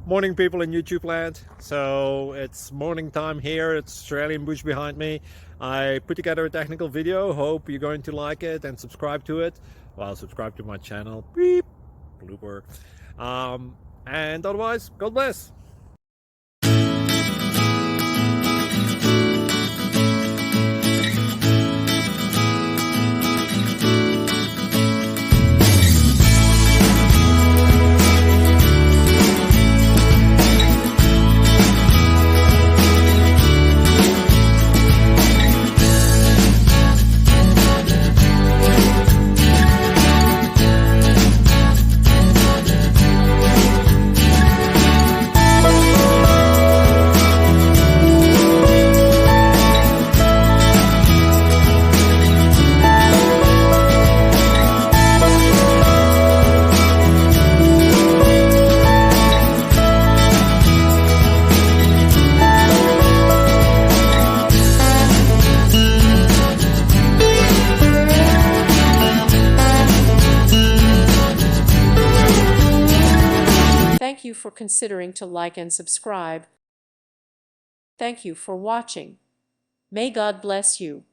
Morning, people in YouTube land. So it's morning time here. It's Australian bush behind me. I put together a technical video. Hope you're going to like it and subscribe to it. Well, subscribe to my channel. Beep. Blooper. And otherwise, God bless. Thank you for considering to like and subscribe. Thank you for watching. May God bless you.